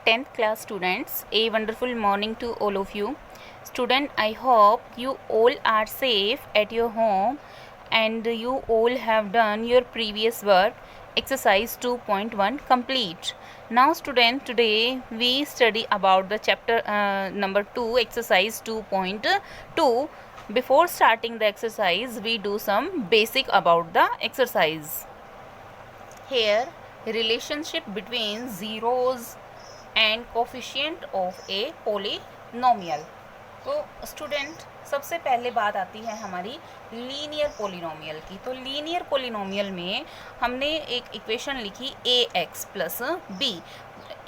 10th class students, a wonderful morning to all of you. Student, I hope you all are safe at your home and you all have done your previous work. Exercise 2.1 complete. Now student, today we study about the chapter number 2, exercise 2.2. Before starting the exercise, we do some basic about the exercise. Here, relationship between zeros and coefficient of a polynomial. तो student, सबसे पहले बात आती है हमारी linear polynomial की। तो linear polynomial में हमने एक इक्वेशन लिखी ax प्लस बी।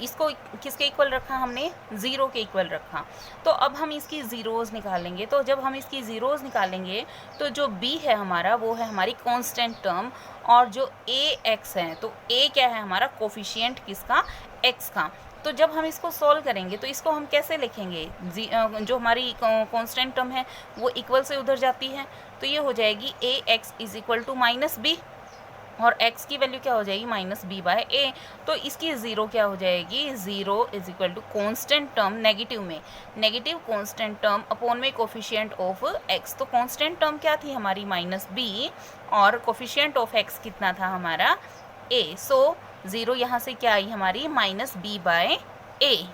इसको किसके इक्वल रखा हमने? ज़ीरो के इक्वल रखा। तो अब हम इसकी ज़ीरोज़ निकालेंगे। तो जब हम इसकी ज़ीरोज़ निकालेंगे तो जो b है हमारा वो है हमारी कांस्टेंट टर्म, और जो ax है तो a क्या है हमारा? कोफिशिएंट किसका? x का। तो जब हम इसको सॉल्व करेंगे तो इसको हम कैसे लिखेंगे? जो हमारी कांस्टेंट टर्म है वो इक्वल से उधर जाती है, तो ये हो जाएगी ax is equal to minus b, और x की वैल्यू क्या हो जाएगी? Minus b by a. तो इसकी ज़ीरो क्या हो जाएगी? Zero is equal to constant term negative में, नेगेटिव कांस्टेंट टर्म अपॉन में कोफिशिएंट ऑफ x। तो कांस्टेंट टर्म क्या थी हमारी? माइनस बी, और कोफिशिएंट ऑफ x कितना था हमारा? a। सो ज़ीरो यहाँ से क्या आई हमारी? Minus b by a.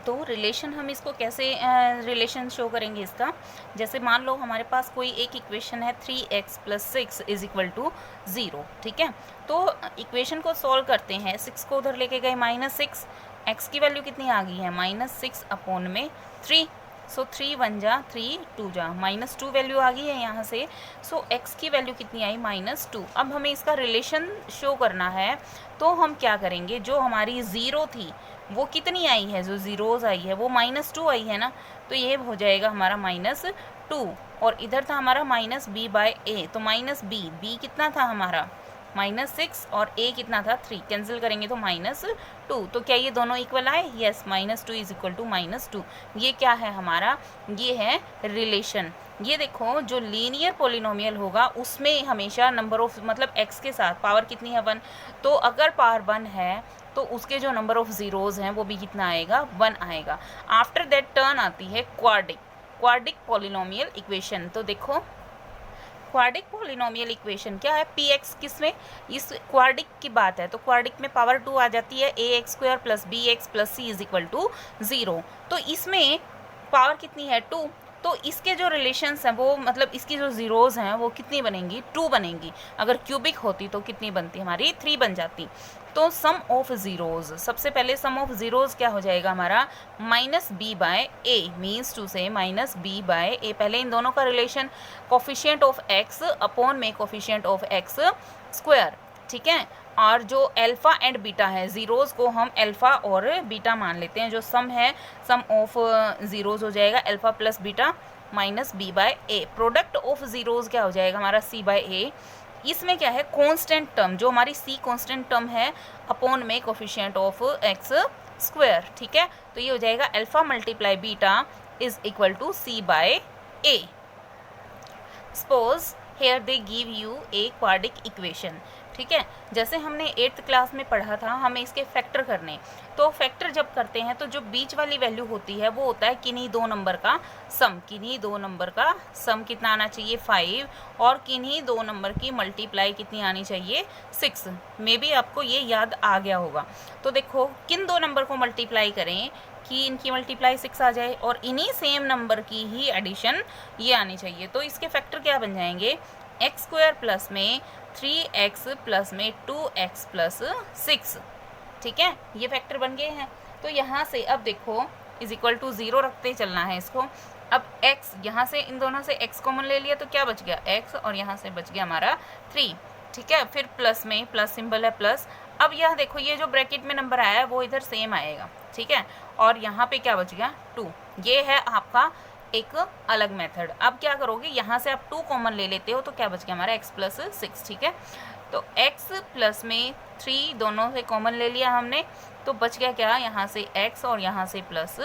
तो रिलेशन हम इसको कैसे रिलेशन शो करेंगे इसका? जैसे मान लो हमारे पास कोई एक इक्वेशन है 3x plus 6 is equal to 0, ठीक है। तो इक्वेशन को सॉल्व करते हैं, 6 को उधर लेके गए माइनस 6, x की वैल्यू कितनी आ गई है? माइनस 6 अपॉन में 3। सो 3 1 जा 3 2 जा माइनस 2 वैल्यू आ गई है यहाँ से। सो x की वैल्यू कितनी आई? माइनस 2। अब हमें इसका रिलेशन शो करना है, तो हम क्या करेंगे? जो हमारी ज़ीरो थी वो कितनी आई है? जो ज़ीरोज़ आई है वो माइनस 2 आई है ना, तो ये हो जाएगा हमारा माइनस 2। और इधर था हमारा माइनस बी बाय ए, तो माइनस बी कितना था हमारा? माइनस 6, और a कितना था? 3। कैंसिल करेंगे तो माइनस 2। तो क्या ये दोनों इक्वल आए? Yes, minus 2 is equal to minus 2। ये क्या है हमारा? ये है रिलेशन। ये देखो, जो लीनियर पोलिनोमियल होगा उसमें हमेशा नंबर ऑफ मतलब x के साथ पावर कितनी है? 1। तो अगर पावर 1 है तो उसके जो नंबर ऑफ ज़ीरोज़ हैं वो भी कितना आएगा? 1 आएगा। आफ्टर दैट टर्न आती है क्वाड्रिक पोलिनोमियल इक्वेशन। तो देखो, क्वाड्रिक पोलिनोमियल इक्वेशन क्या है? px किसमें? इस क्वाड्रिक की बात है, तो क्वाड्रिक में पावर 2 आ जाती है, ax square plus bx plus c is equal to 0। तो इसमें पावर कितनी है? 2। तो इसके जो रिलेशंस हैं वो मतलब इसकी जो ज़ीरोज़ हैं वो कितनी बनेंगी? 2 बनेंगी। अगर क्यूबिक होती तो कितनी बनती? हमारी 3 बन जाती। तो सम ऑफ ज़ीरोज़, सबसे पहले सम ऑफ ज़ीरोज़ क्या हो जाएगा हमारा? Minus b by a, means to से माइनस बी बाय ए। पहले इन दोनों का relation coefficient of x upon में कोफिशिएंट ऑफ एक्स स्क्वायर, ठीक है। और जो अल्फ़ा एंड बीटा है, ज़ीरोज़ को हम अल्फ़ा और बीटा मान लेते हैं। जो सम है, सम ऑफ ज़ीरोज़ हो जाएगा alpha plus beta minus b by a. Product of zeros क्या हो जाएगा हमारा? C by a. इसमें क्या है? कांस्टेंट टर्म, जो हमारी सी कांस्टेंट टर्म है अपॉन में कोफिशिएंट ऑफ एक्स स्क्वायर, ठीक है। तो ये हो जाएगा alpha multiply beta is equal to c by a. Suppose here they give you a quadratic equation, ठीक है। जैसे हमने 8th क्लास में पढ़ा था, हमें इसके फैक्टर करने। तो फैक्टर जब करते हैं तो जो बीच वाली वैल्यू होती है वो होता है किन्हीं दो नंबर का सम। किन्हीं दो नंबर का सम कितना आना चाहिए? 5। और किन्हीं दो नंबर की मल्टीप्लाई कितनी आनी चाहिए? 6। मे बी आपको ये याद आ गया होगा। तो देखो, किन दो नंबर को मल्टीप्लाई करें कि इनकी मल्टीप्लाई 6 आ जाए, और इन्हीं सेम नंबर की ही एडिशन ये आनी चाहिए। तो इसके फैक्टर क्या बन जाएंगे? एक्स स्क्वायर प्लस में 3x प्लस में 2x प्लस 6, ठीक है। ये फैक्टर बन गए हैं। तो यहाँ से अब देखो, इज इक्वल टू 0 रखते चलना है इसको। अब x, यहाँ से इन दोनों से x कॉमन ले लिया तो क्या बच गया? x, और यहाँ से बच गया हमारा 3, ठीक है। फिर प्लस में प्लस सिंबल है प्लस। अब यह देखो, ये जो ब्रैकेट में नंबर आया है वो इधर सेम आएगा, ठीक है। और यहाँ पे क्या बच गया? 2। ये है आपका एक अलग मेथड। अब क्या करोगे? यहाँ से आप 2 कॉमन ले लेते हो तो क्या बच गया हमारा? x प्लस 6, ठीक है। तो x प्लस में 3 दोनों से कॉमन ले लिया हमने, तो बच गया क्या? यहाँ से x और यहाँ से प्लस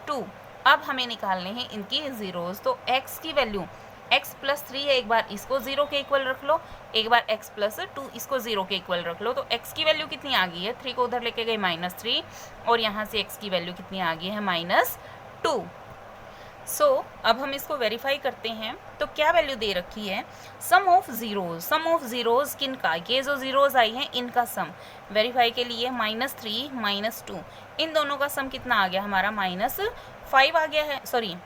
2। अब हमें निकालने हैं इनकी ज़ीरोज़। तो x की वैल्यू, x प्लस 3 है, एक बार इसको 0 के इक्वल रख लो, एक बार x प्लस 2 इसको 0 के इक्वल रख लो। तो x की वैल्यू कितनी आ गई है, 3 को उधर लेके गई -3, और यहाँ से x की वैल्यू कितनी आ गई है -2। सो अब हम इसको वेरीफाई करते हैं। तो क्या वैल्यू दे रखी है, सम ऑफ ज़ीरोज़ किन का, ये जो ज़ीरोज़ आई हैं इनका सम वेरीफाई के लिए -3 -2 इन दोनों का सम कितना आ गया हमारा -5 आ गया है, सॉरी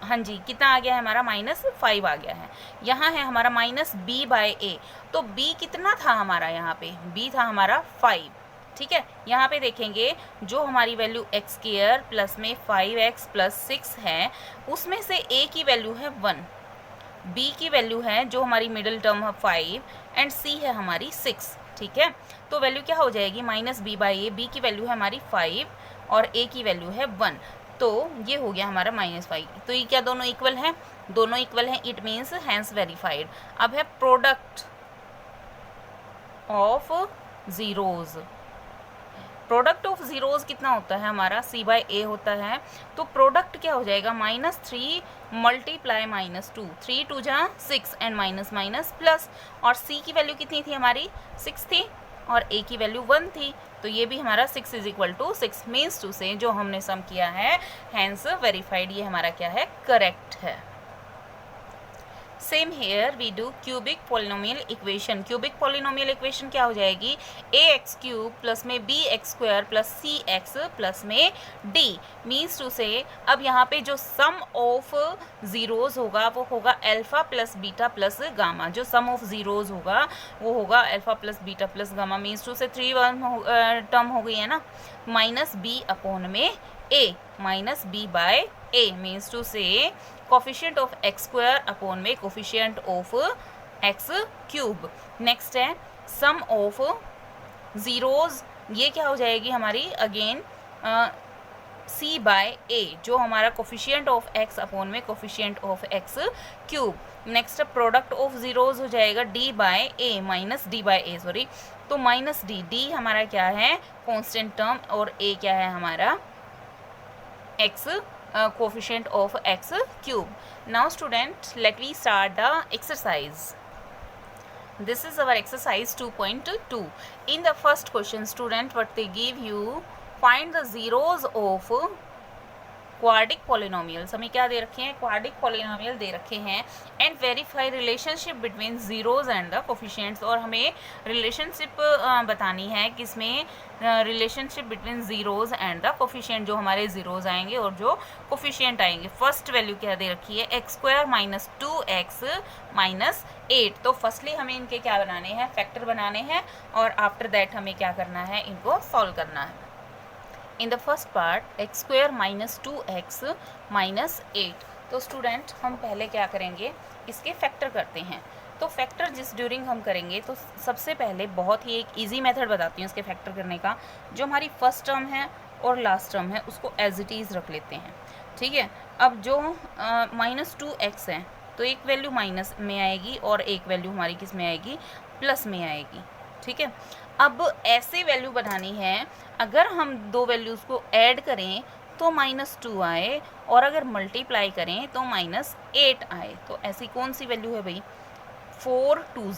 हाँ जी कितना आ गया है हमारा -5 आ गया है। यहाँ है हमारा -b/a, तो b कितना था हमारा, यहाँ पे b था हमारा 5, ठीक है। यहाँ पे देखेंगे जो हमारी वैल्यू x² प्लस में 5x प्लस 6 है, उसमें से a की वैल्यू है 1, b की वैल्यू है जो हमारी मिडिल टर्म है 5 एंड c है हमारी 6, ठीक है। तो वैल्यू क्या हो जाएगी -b/a, b की वैल्यू है हमारी 5 और a की वैल्यू है 1, तो ये हो गया हमारा -5। तो ये क्या दोनों इक्वल हैं, दोनों इक्वल हैं, इट मीन्स हैंस वेरीफाइड। अब है product of zeros, product of zeros कितना होता है हमारा c/a होता है। तो प्रोडक्ट क्या हो जाएगा -3 मल्टीप्लाई -2, 3 2 जा 6 एंड माइनस माइनस प्लस, और c की वैल्यू कितनी थी हमारी 6 थी और a की वैल्यू 1 थी, तो ये भी हमारा 6 = 6 मीन्स टू से जो हमने सम किया है हैंस वेरीफाइड, ये हमारा क्या है करेक्ट है। Same here we do cubic polynomial equation. Cubic polynomial equation क्या हो जाएगी, ax³ प्लस में bx² प्लस cx प्लस में d मीन्स टू से अब यहाँ पे जो सम ऑफ ज़ीरोज़ होगा वो होगा alpha plus beta plus gamma. जो सम ऑफ ज़ीरोज़ होगा वो होगा alpha plus beta plus gamma means to से 3 टर्म हो गई है ना, -b/में a -b/a मीन्स टू से कोफिशिएंट ऑफ x² अपॉन में कोफिशिएंट ऑफ x³। नेक्स्ट है सम ऑफ ज़ीरोज़, ये क्या हो जाएगी हमारी अगेन c/a, जो हमारा कोफिशिएंट ऑफ x अपॉन में coefficient of x³। Next product of zeros हो जाएगा d/a सॉरी, तो -d हमारा क्या है कांस्टेंट टर्म और a क्या है हमारा x coefficient of x³। Now student, let me start the exercise. This is our exercise 2.2. In the first question student, what they give you, find the zeros of quadric polynomials. हमें क्या दे रखे हैं, quadric polynomial दे रखे हैं, and verify relationship between zeros and the coefficients, और हमें relationship बतानी है किसमें, relationship between zeros and the coefficient, जो हमारे ज़ीरोज़ आएंगे और जो कोफिशिएंट आएंगे। फर्स्ट वैल्यू क्या दे रखी है, x² - 2x - 8। तो फर्स्टली हमें इनके क्या बनाने हैं, फैक्टर बनाने हैं, और आफ्टर दैट हमें क्या करना है, इनको सॉल्व करना है। In the first part x² - 2x - 8। तो स्टूडेंट हम पहले क्या करेंगे, इसके फैक्टर करते हैं। तो फैक्टर जिस ड्यूरिंग हम करेंगे, तो सबसे पहले बहुत ही एक इजी मेथड बताती हूँ इसके फैक्टर करने का। जो हमारी फर्स्ट टर्म है और लास्ट टर्म है उसको एज इट इज़ रख लेते हैं, ठीक है। अब जो -2x है तो एक वैल्यू माइनस में आएगी और एक वैल्यू हमारी किस में आएगी, प्लस में आएगी, ठीक है। अब ऐसे वैल्यू बनानी है, अगर हम दो वैल्यूज़ को ऐड करें तो -2 आए, और अगर मल्टीप्लाई करें तो -8 आए। तो ऐसी कौन सी वैल्यू है भाई, 4 2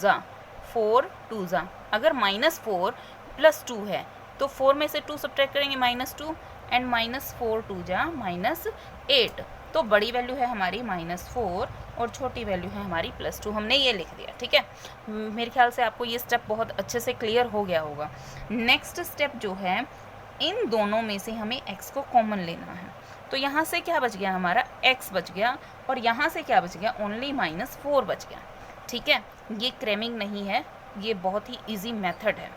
ज़ा, अगर -4 + 2 है तो 4 में से 2 सब्ट्रैक्ट करेंगे -2, एंड -4 2 ज़ा -8। तो बड़ी वैल्यू है हमारी -4 और छोटी वैल्यू है हमारी +2। हमने ये लिख दिया, ठीक है। मेरे ख्याल से आपको ये स्टेप बहुत अच्छे से क्लियर हो गया होगा। नेक्स्ट स्टेप जो है, इन दोनों में से हमें x को कॉमन लेना है। तो यहाँ से क्या बच गया हमारा, x बच गया, और यहाँ से क्या बच गया, ओनली -4 बच गया, ठीक है। ये क्रैमिंग नहीं है, ये बहुत ही ईजी मेथड है,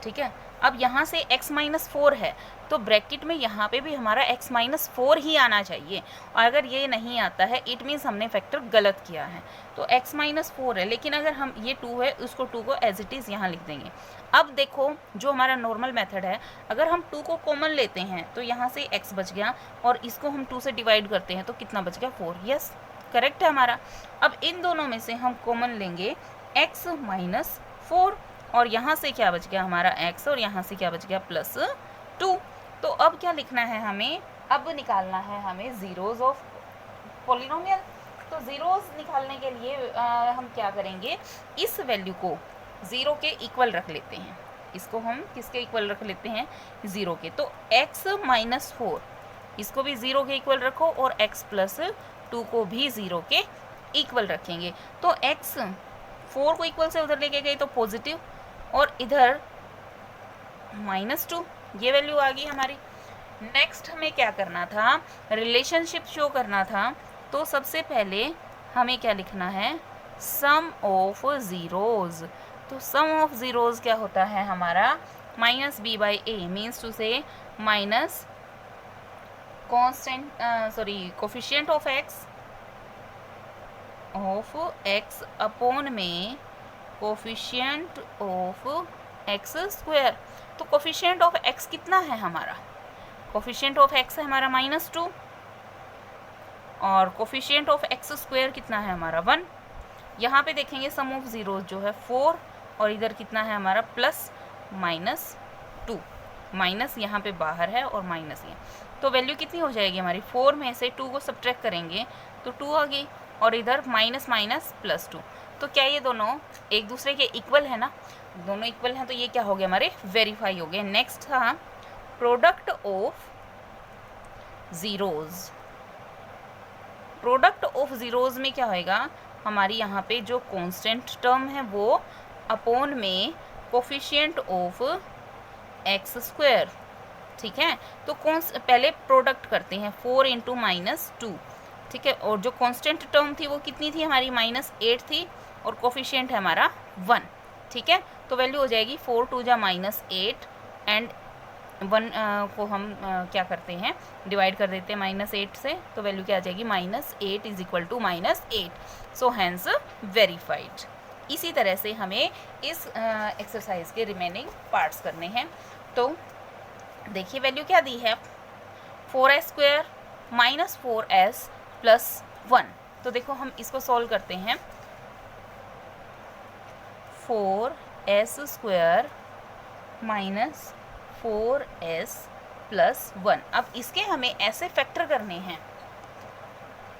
ठीक है। अब यहाँ से x -4 है तो ब्रैकेट में यहाँ पे भी हमारा x -4 ही आना चाहिए, और अगर ये नहीं आता है इट मीन्स हमने फैक्टर गलत किया है। तो x -4 है, लेकिन अगर हम ये 2 है उसको 2 को एज इट इज़ यहाँ लिख देंगे। अब देखो जो हमारा नॉर्मल मेथड है, अगर हम 2 को कॉमन लेते हैं तो यहाँ से x बच गया, और इसको हम 2 से डिवाइड करते हैं तो कितना बच गया, 4। यस करेक्ट है हमारा। अब इन दोनों में से हम कॉमन लेंगे x -4, और यहाँ से क्या बच गया हमारा x, और यहाँ से क्या बच गया +2। तो अब क्या लिखना है हमें, अब निकालना है हमें ज़ीरोज़ ऑफ पॉलिनोमियल। तो ज़ीरोज़ निकालने के लिए हम क्या करेंगे, इस वैल्यू को ज़ीरो के इक्वल रख लेते हैं। इसको हम किसके इक्वल रख लेते हैं, ज़ीरो के। तो x माइनस 4 इसको भी ज़ीरो के इक्वल रखो और x प्लस 2 को भी ज़ीरो के इक्वल रखेंगे। तो x 4 को इक्वल से उधर लेके गए तो पॉजिटिव, और इधर -2 ये वैल्यू आ गई हमारी। नेक्स्ट हमें क्या करना था, रिलेशनशिप शो करना था। तो सबसे पहले हमें क्या लिखना है, सम ऑफ ज़ीरोज़। तो सम ऑफ ज़ीरोज़ क्या होता है हमारा, -b/a मीन्स टू से minus coefficient of x upon में कोफिशिएंट ऑफ x स्क्वायर। तो कोफिशिएंट ऑफ x कितना है हमारा, कोफिशिएंट ऑफ x है हमारा -2 और कोफिशिएंट ऑफ x स्क्वायर कितना है हमारा 1। यहाँ पे देखेंगे सम ऑफ ज़ीरोज़ जो है 4 और इधर कितना है हमारा +-2, माइनस यहाँ पे बाहर है और माइनस ये, तो वैल्यू कितनी हो जाएगी हमारी, 4 में से 2 को सब्ट्रैक्ट करेंगे तो 2 आ गई, और इधर --+2। तो क्या ये दोनों एक दूसरे के इक्वल है ना, दोनों इक्वल हैं, तो ये क्या हो गया हमारे वेरीफाई हो गए। नेक्स्ट था product of zeros. Product of zeros में क्या होएगा, हमारी यहाँ पे जो कांस्टेंट टर्म है वो अपॉन में कोफिशिएंट ऑफ x स्क्वायर, ठीक है। तो पहले प्रोडक्ट करते हैं 4 × -2, ठीक है, और जो कांस्टेंट टर्म थी वो कितनी थी हमारी -8 थी, और कोफिशिएंट है हमारा 1, ठीक है। तो वैल्यू हो जाएगी 4 × 2 = -8 एंड 1 को हम क्या करते हैं, डिवाइड कर देते हैं -8 से, तो वैल्यू क्या आ जाएगी, -8 = -8। So hence verified. इसी तरह से हमें इस एक्सरसाइज के रिमेनिंग पार्ट्स करने हैं। तो देखिए वैल्यू क्या दी है, 4s² -4s + 1। तो देखो हम इसको सॉल्व करते हैं, 4s² -4s + 1। अब इसके हमें ऐसे फैक्टर करने हैं,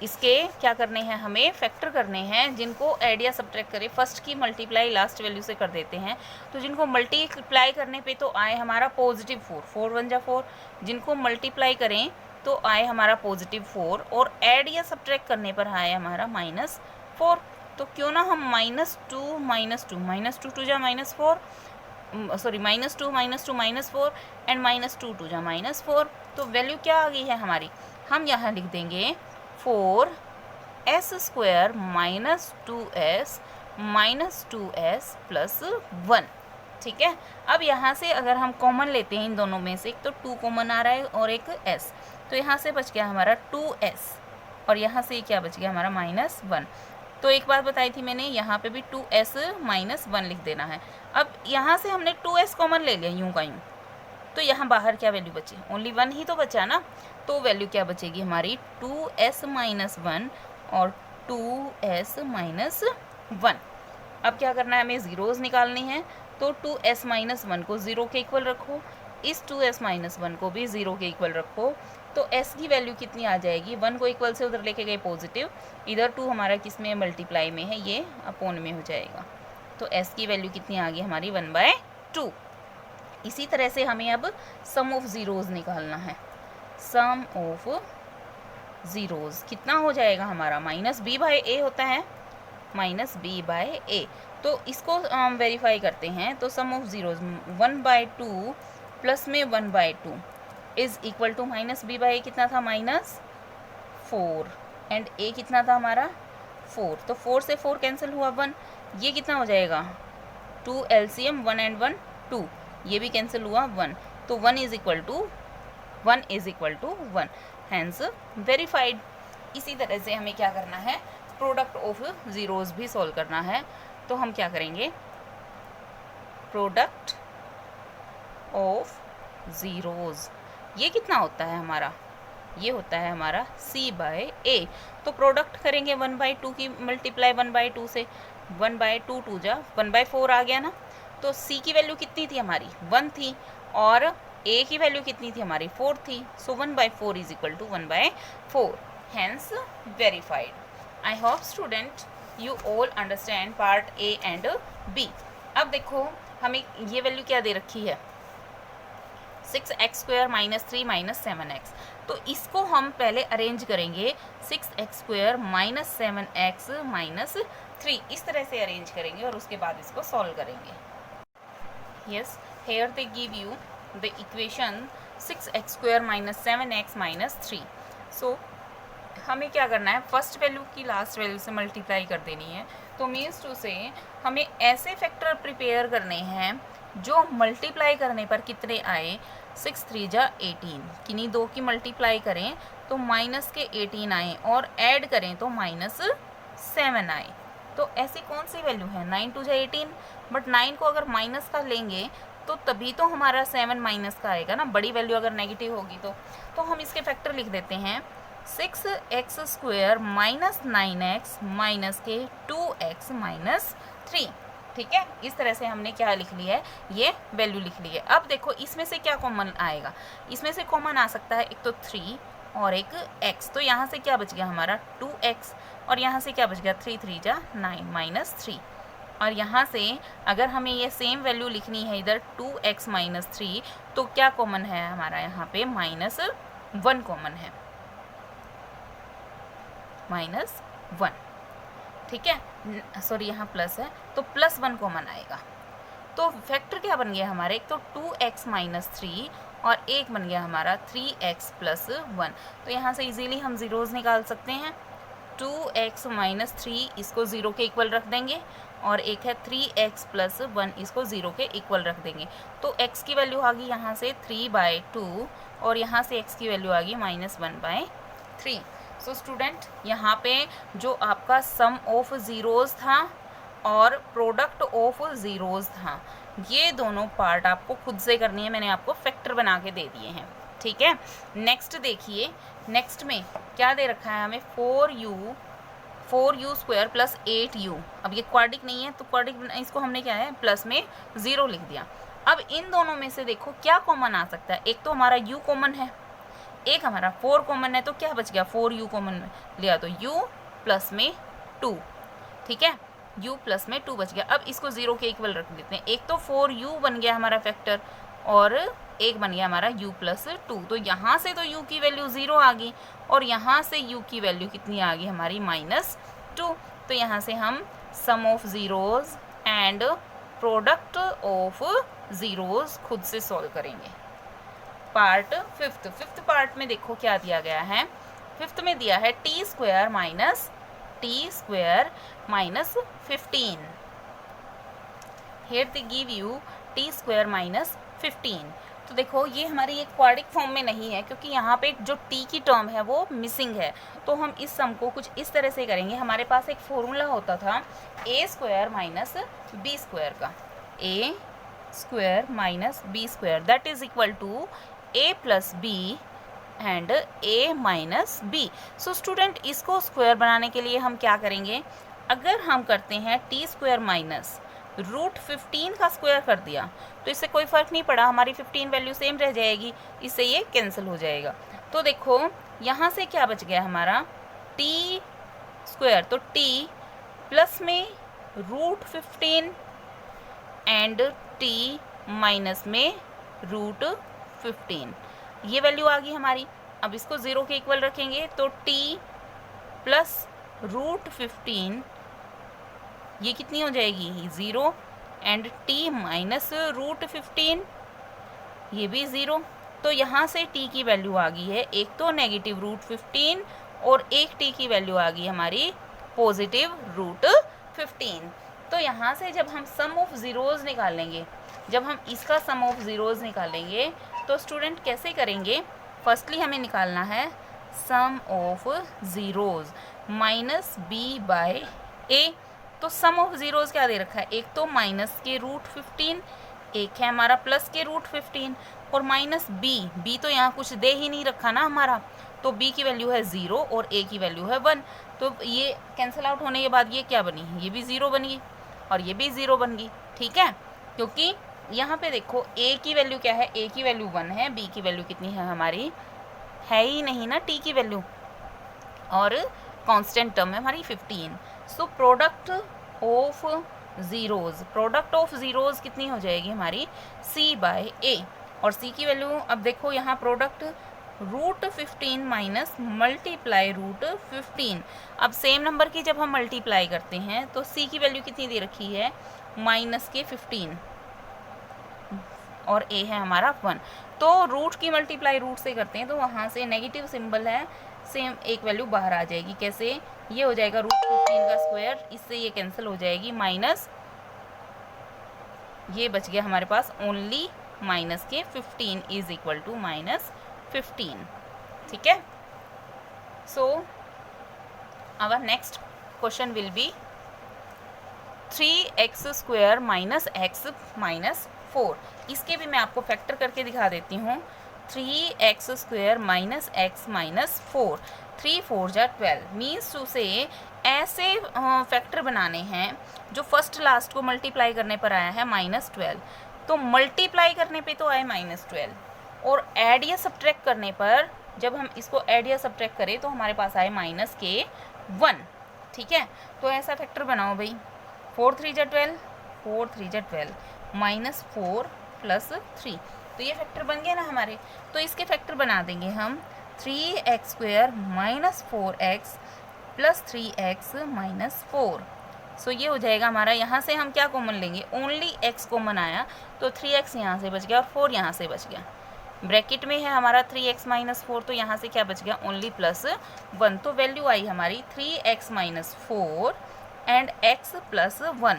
इसके क्या करने हैं, हमें फैक्टर करने हैं जिनको ऐड या सब्ट्रैक्ट करें। फर्स्ट की मल्टीप्लाई लास्ट वैल्यू से कर देते हैं, तो जिनको मल्टीप्लाई करने पे तो आए हमारा +4, 4 × 1 = 4, जिनको मल्टीप्लाई करें तो आए हमारा +4, और ऐड या सब्ट्रैक्ट करने पर आए हमारा -4। तो क्यों ना हम -2 -2 -2 2 -4 -2 -4 एंड -2 2 -4। तो वैल्यू क्या आ गई है हमारी, हम यहाँ लिख देंगे 4s² -2s + 1, ठीक है। अब यहाँ से अगर हम कॉमन लेते हैं इन दोनों में से, तो 2 कॉमन आ रहा है और एक s, तो यहाँ से बच गया हमारा 2s, और यहाँ से क्या बच गया हमारा -1। तो एक बात बताई थी मैंने, यहाँ पे भी 2s - 1 लिख देना है। अब यहाँ से हमने 2s कॉमन ले लिया यूँ का यूँ, तो यहाँ बाहर क्या वैल्यू बची, ओनली 1 ही तो बचा ना। तो वैल्यू क्या बचेगी हमारी, 2s - 1 और 2s - 1। अब क्या करना है, हमें ज़ीरोज़ निकालनी है। तो 2s - 1 को 0 के इक्वल रखो, इस 2s - 1 को भी 0 के इक्वल रखो। तो s की वैल्यू कितनी आ जाएगी, 1 को इक्वल से उधर लेके गए पॉजिटिव, इधर 2 हमारा किस में मल्टीप्लाई में है, ये अपॉन में हो जाएगा। तो s की वैल्यू कितनी आ गई हमारी 1/2। इसी तरह से हमें अब सम ऑफ ज़ीरोज़ निकालना है। सम ऑफ ज़ीरोज़ कितना हो जाएगा हमारा, -b/a होता है, -b/a। तो इसको वेरीफाई करते हैं। तो सम ऑफ ज़ीरोज़ 1/2 प्लस में 1/2 इज़ इक्वल टू -b/a कितना था, -4 एंड a कितना था हमारा 4। तो 4 से 4 कैंसिल हुआ 1, ये कितना हो जाएगा 2 LCM 1 and 1 2, ये भी कैंसिल हुआ 1। तो 1 = 1 हैंस वेरीफाइड। इसी तरह से हमें क्या करना है, प्रोडक्ट ऑफ ज़ीरोज़ भी सॉल्व करना है। तो हम क्या करेंगे, प्रोडक्ट ऑफ ज़ीरोज़ ये कितना होता है हमारा, ये होता है हमारा c/a। तो प्रोडक्ट करेंगे 1/2 की मल्टीप्लाई 1/2 से, 1/2 2 जा 1/4 आ गया ना। तो c की वैल्यू कितनी थी हमारी 1 थी, और a की वैल्यू कितनी थी हमारी 4 थी। So 1/4 = 1/4 hence verified. I hope student you all understand part A and B. अब देखो हमें ये वैल्यू क्या दे रखी है, 6x² माइनस 3 माइनस 7x। तो इसको हम पहले अरेंज करेंगे 6x² माइनस 7x माइनस 3, इस तरह से अरेंज करेंगे और उसके बाद इसको सॉल्व करेंगे। Yes, here they give you the equation 6x² minus 7x minus 3। So हमें क्या करना है, फर्स्ट वैल्यू की लास्ट वैल्यू से मल्टीप्लाई कर देनी है। तो मीन्स टू से हमें ऐसे फैक्टर प्रिपेयर करने हैं जो मल्टीप्लाई करने पर कितने आए, 6 3 जा 18, किन्हीं दो की मल्टीप्लाई करें तो माइनस के 18 आए और ऐड करें तो माइनस 7 आए। तो ऐसी कौन सी वैल्यू है, 9 2 जा 18, बट 9 को अगर माइनस का लेंगे तो तभी तो हमारा 7 माइनस का आएगा ना, बड़ी वैल्यू अगर नेगेटिव होगी तो हम इसके फैक्टर लिख देते हैं 6x² माइनस 9x माइनस के 2x माइनस 3। ठीक है, इस तरह से हमने क्या लिख लिया है, ये वैल्यू लिख ली है। अब देखो इसमें से क्या कॉमन आएगा, इसमें से कॉमन आ सकता है एक तो 3 और एक x। तो यहाँ से क्या बच गया हमारा 2x और यहाँ से क्या बच गया 3 3 जा 9 माइनस 3। और यहाँ से अगर हमें ये सेम वैल्यू लिखनी है इधर 2x माइनस 3, तो क्या कॉमन है हमारा यहाँ पे -1 कॉमन है, -1। ठीक है, सॉरी यहाँ प्लस है तो +1 कॉमन आएगा। तो फैक्टर क्या बन गया हमारे, एक तो 2x माइनस 3 और एक बन गया हमारा 3x प्लस 1। तो यहाँ से इजीली हम ज़ीरोज़ निकाल सकते हैं। 2x माइनस 3 इसको 0 के इक्वल रख देंगे और एक है 3x प्लस 1 इसको 0 के इक्वल रख देंगे। तो x की वैल्यू आ गई यहाँ से 3/2 और यहाँ से x की वैल्यू आ गई -1/3। सो स्टूडेंट यहाँ पे जो आपका सम ऑफ ज़ीरोज़ था और प्रोडक्ट ऑफ ज़ीरोज़ था, ये दोनों पार्ट आपको खुद से करनी है, मैंने आपको फैक्टर बना के दे दिए हैं। ठीक है, नेक्स्ट देखिए, नेक्स्ट में क्या दे रखा है हमें 4u² प्लस 8u। अब ये क्वाड्रिक नहीं है तो क्वाड्रिक इसको हमने क्या है प्लस में 0 लिख दिया। अब इन दोनों में से देखो क्या कॉमन आ सकता है, एक तो हमारा u कॉमन है, एक हमारा 4 कॉमन है, तो क्या बच गया 4u कॉमन लिया तो u प्लस में 2। ठीक है, u प्लस में 2 बच गया। अब इसको 0 के इक्वल रख देते हैं, एक तो 4u बन गया हमारा फैक्टर और एक बन गया हमारा u प्लस 2। तो यहाँ से तो u की वैल्यू 0 आ गई और यहाँ से u की वैल्यू कितनी आ गई हमारी -2। तो यहाँ से हम sum of zeros and product of zeros खुद से सॉल्व करेंगे। पार्ट फिफ्थ पार्ट में देखो क्या दिया गया है, फिफ्थ में दिया है t² minus 15। Here they give you t² minus 15। तो देखो ये हमारी एक क्वाड्रिक फॉर्म में नहीं है क्योंकि यहाँ पे जो t की टर्म है वो मिसिंग है। तो हम इस सम को कुछ इस तरह से करेंगे, हमारे पास एक फॉर्मूला होता था a² माइनस b² का, a² minus b² that is equal to a plus b and a minus b। So student इसको स्क्वायर बनाने के लिए हम क्या करेंगे, अगर हम करते हैं t² माइनस √15 का स्क्वायर कर दिया तो इससे कोई फ़र्क नहीं पड़ा, हमारी 15 वैल्यू सेम रह जाएगी, इससे ये कैंसिल हो जाएगा। तो देखो यहाँ से क्या बच गया हमारा t² तो t प्लस में √15 एंड t माइनस में √15, ये वैल्यू आ गई हमारी। अब इसको 0 के इक्वल रखेंगे तो t प्लस √15 ये कितनी हो जाएगी 0 एंड t माइनस √15 ये भी 0। तो यहाँ से t की वैल्यू आ गई है एक तो नेगेटिव √15 और एक t की वैल्यू आ गई हमारी पॉजिटिव √15। तो यहाँ से जब हम सम ऑफ ज़ीरोज़ निकालेंगे, जब हम इसका सम ऑफ ज़ीरोज़ निकालेंगे तो स्टूडेंट कैसे करेंगे, फर्स्टली हमें निकालना है sum of zeros minus b/a। तो सम ऑफ ज़ीरोज़ क्या दे रखा है, एक तो माइनस के √15, एक है हमारा प्लस के √15 और माइनस b तो यहाँ कुछ दे ही नहीं रखा ना हमारा, तो b की वैल्यू है 0 और a की वैल्यू है 1। तो ये कैंसिल आउट होने के बाद ये क्या बनी, ये भी 0 बन गई और ये भी 0 बन गई। ठीक है, क्योंकि यहाँ पे देखो a की वैल्यू क्या है, a की वैल्यू 1 है, b की वैल्यू कितनी है हमारी, है ही नहीं ना t की वैल्यू, और कांस्टेंट टर्म है हमारी 15। So product of zeros, product of zeros कितनी हो जाएगी हमारी c/a, और c की वैल्यू अब देखो यहाँ प्रोडक्ट √15 माइनस मल्टीप्लाई √15। अब सेम नंबर की जब हम मल्टीप्लाई करते हैं तो c की वैल्यू कितनी दे रखी है -15 और a है हमारा 1। तो रूट की मल्टीप्लाई रूट से करते हैं तो वहाँ से नेगेटिव सिंबल है, सेम एक वैल्यू बाहर आ जाएगी। कैसे? ये हो जाएगा √15 का स्क्वायर, इससे ये कैंसिल हो जाएगी, माइनस ये बच गया हमारे पास ओनली माइनस के 15 इज इक्वल टू -15। ठीक है। So our next question will be 3x² minus x minus 4। इसके भी मैं आपको फैक्टर करके दिखा देती हूँ। 3x² माइनस x माइनस 4, 3 4 जा 12 मीन्स टू से ऐसे फैक्टर बनाने हैं जो फर्स्ट लास्ट को मल्टीप्लाई करने पर आया है -12, तो मल्टीप्लाई करने पे तो आए -12, और ऐड या सब्ट्रैक्ट करने पर जब हम इसको ऐड या सब्ट्रैक्ट करें तो हमारे पास आए -1। ठीक है, तो ऐसा फैक्टर बनाओ भाई। 4 3 जा 12, 4 3 जा 12, -4 + 3, तो ये फैक्टर बन गए ना हमारे। तो इसके फैक्टर बना देंगे हम 3x² minus 4x plus 3x minus 4। सो ये हो जाएगा हमारा। यहाँ से हम क्या कॉमन लेंगे? ओनली x कॉमन आया तो 3x यहाँ से बच गया और 4 यहाँ से बच गया। ब्रैकेट में है हमारा 3x माइनस 4, तो यहाँ से क्या बच गया? ओनली +1। तो वैल्यू आई हमारी 3x minus 4 and x plus 1।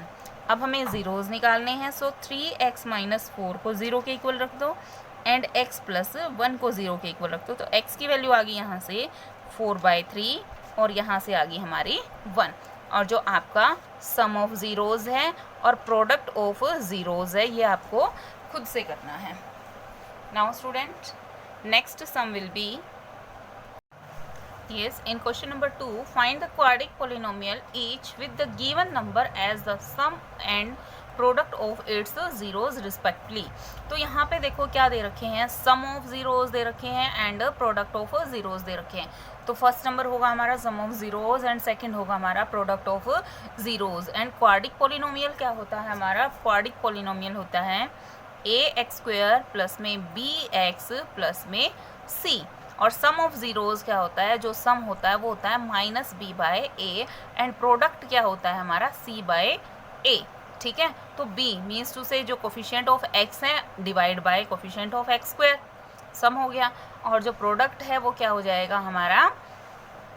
अब हमें ज़ीरोज़ निकालने हैं। सो 3x माइनस 4 को 0 के इक्वल रख दो एंड x प्लस 1 को 0 के इक्वल रख दो। तो x की वैल्यू आ गई यहाँ से 4/3 और यहाँ से आ गई हमारी 1। और जो आपका सम ऑफ ज़ीरोज़ है और प्रोडक्ट ऑफ ज़ीरोज़ है, ये आपको खुद से करना है। Now student, next sum will be Yes, in question number 2, find the quadratic polynomial each with the given number as the sum and product of its zeros respectively। तो यहाँ पे देखो क्या दे रखे हैं, sum of zeros दे रखे हैं and product of zeros दे रखे हैं। तो फर्स्ट नंबर होगा हमारा sum of zeros and second होगा हमारा product of zeros। And quadratic polynomial क्या होता है हमारा? quadratic polynomial होता है ax² प्लस में bx प्लस में c, और सम ऑफ ज़ीरोज़ क्या होता है? जो सम होता है वो होता है -b/a एंड प्रोडक्ट क्या होता है हमारा? c/a। ठीक है, तो b मीन्स टू से जो कोफिशिएंट ऑफ x है divide by coefficient of x² सम हो गया, और जो प्रोडक्ट है वो क्या हो जाएगा हमारा?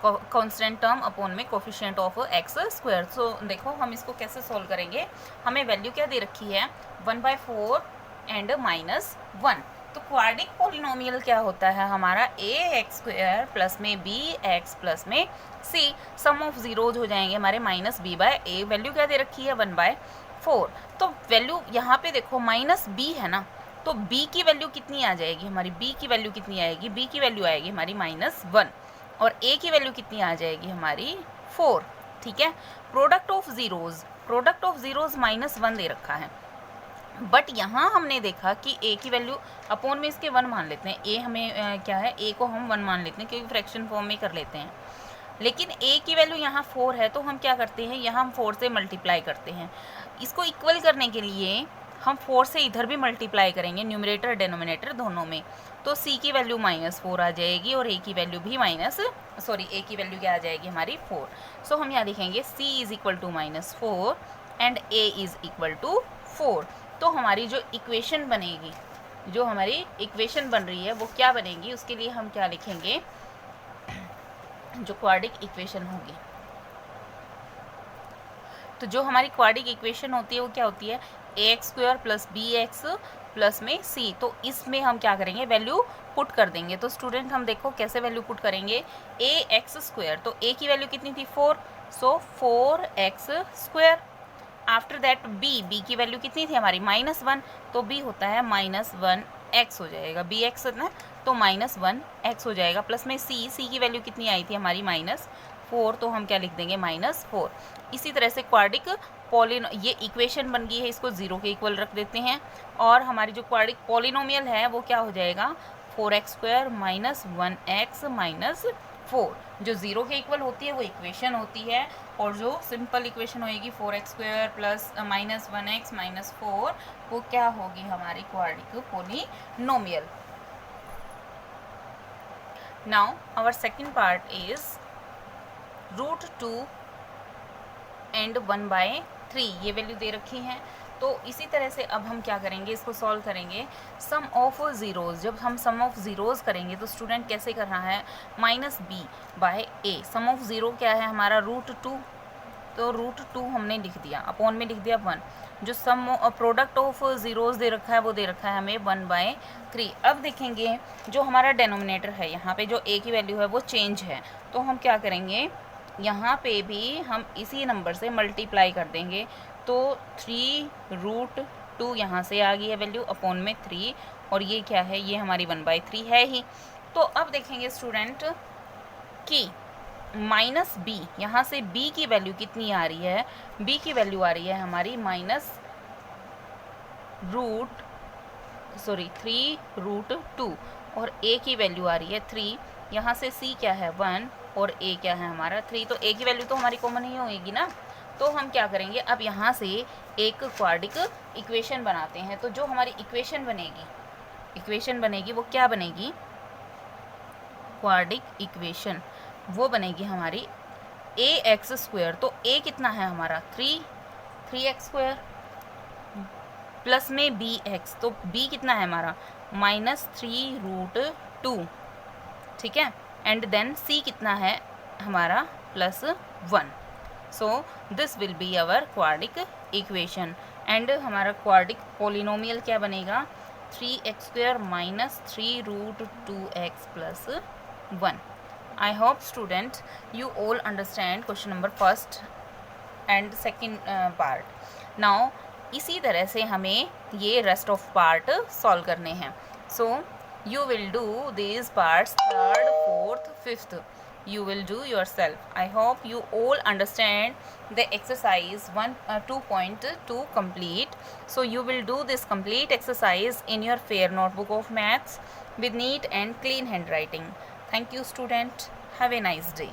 कांस्टेंट टर्म अपॉन में कोफिशिएंट ऑफ x²। सो देखो हम इसको कैसे सोल्व करेंगे। हमें वैल्यू क्या दे रखी है? 1/4 एंड -1। तो क्वाड्रिक पॉलिनोमियल क्या होता है हमारा? ax² प्लस में bx प्लस में c, सम ऑफ ज़ीरोज़ हो जाएंगे हमारे -b/a। वैल्यू क्या दे रखी है? 1/4। तो वैल्यू यहाँ पे देखो -b है ना, तो b की वैल्यू कितनी आ जाएगी हमारी? b की वैल्यू कितनी आएगी? b की वैल्यू आएगी हमारी -1 और a की वैल्यू कितनी आ जाएगी हमारी? 4। ठीक है, product of zeros, product of zeros -1 दे रखा है, बट यहाँ हमने देखा कि a की वैल्यू अपॉन में इसके 1 मान लेते हैं। a हमें क्या है? a को हम 1 मान लेते हैं क्योंकि फ्रैक्शन फॉर्म में कर लेते हैं। लेकिन a की वैल्यू यहाँ 4 है, तो हम क्या करते हैं? यहाँ हम 4 से मल्टीप्लाई करते हैं। इसको इक्वल करने के लिए हम 4 से इधर भी मल्टीप्लाई करेंगे, न्यूमरेटर डेनोमिनेटर दोनों में। तो c की वैल्यू -4 आ जाएगी और a की वैल्यू भी a की वैल्यू क्या आ जाएगी हमारी? 4। सो हम यहाँ लिखेंगे c is equal to -4 and a is equal to 4। तो हमारी जो इक्वेशन बनेगी, जो हमारी इक्वेशन बन रही है वो क्या बनेगी? उसके लिए हम क्या लिखेंगे? जो क्वाड्रिक इक्वेशन होगी, तो जो हमारी क्वाड्रिक इक्वेशन होती है वो क्या होती है? ax² प्लस bx प्लस में c। तो इसमें हम क्या करेंगे? वैल्यू पुट कर देंगे। तो स्टूडेंट हम देखो कैसे वैल्यू पुट करेंगे। ax², तो a की वैल्यू कितनी थी? 4, सो 4x²। आफ्टर दैट b की वैल्यू कितनी थी हमारी? -1, तो b होता है -1x हो जाएगा। bx ना, तो -1x हो जाएगा प्लस में c की वैल्यू कितनी आई थी हमारी? -4, तो हम क्या लिख देंगे? -4। इसी तरह से क्वाड्रिक ये इक्वेशन बन गई है, इसको 0 के इक्वल रख देते हैं, और हमारी जो क्वाड्रिक पॉलिनोमियल है वो क्या हो जाएगा? 4x² -1x 4, जो 0 के इक्वल होती है वो इक्वेशन होती है, और जो सिंपल इक्वेशन होएगी 4x² प्लस -1x -4 वो क्या होगी, हमारी quadratic polynomial. Now our second part is √2 and 1/3, ये वैल्यू दे रखी हैं. तो इसी तरह से अब हम क्या करेंगे, इसको सॉल्व करेंगे. सम ऑफ ज़ीरोज़, जब हम सम ऑफ ज़ीरोज़ करेंगे तो स्टूडेंट कैसे करना है, -b/a. सम ऑफ ज़ीरो क्या है हमारा, √2, तो √2 हमने लिख दिया, अपॉन में लिख दिया 1. जो सम प्रोडक्ट ऑफ ज़ीरोज़ दे रखा है वो दे रखा है हमें 1/3. अब देखेंगे जो हमारा डेनोमिनेटर है, यहाँ पे जो a की वैल्यू है वो चेंज है, तो हम क्या करेंगे, यहाँ पे भी हम इसी नंबर से मल्टीप्लाई कर देंगे. तो 3√2 यहाँ से आ गई है वैल्यू, अपॉन में 3, और ये क्या है, ये हमारी 1/3 है ही. तो अब देखेंगे स्टूडेंट कि -b, यहाँ से b की वैल्यू कितनी आ रही है, b की वैल्यू आ रही है हमारी -3√2, और a की वैल्यू आ रही है 3. यहाँ से c क्या है 1 और a क्या है हमारा 3, तो a की वैल्यू तो हमारी कॉमन ही होएगी ना. तो हम क्या करेंगे, अब यहाँ से एक क्वाड्रेटिक इक्वेशन बनाते हैं. तो जो हमारी इक्वेशन बनेगी वो क्या बनेगी, क्वाड्रेटिक इक्वेशन वो बनेगी हमारी ax². तो a कितना है हमारा 3x², प्लस में bx, तो b कितना है हमारा -3√2, ठीक है. एंड देन c कितना है हमारा +1. So this will be our quadratic equation. And हमारा क्वाड्रेटिक पोलिनोमियल क्या बनेगा, 3x² -3√2x + 1. I hope student you all understand question number first and second part. Now इसी तरह से हमें ये rest of part solve करने हैं. So you will do these parts 3rd, 4th, 5th. You will do yourself. I hope you all understand the exercise 2.2 complete. So you will do this complete exercise in your fair notebook of maths with neat and clean handwriting. Thank you student. Have a nice day.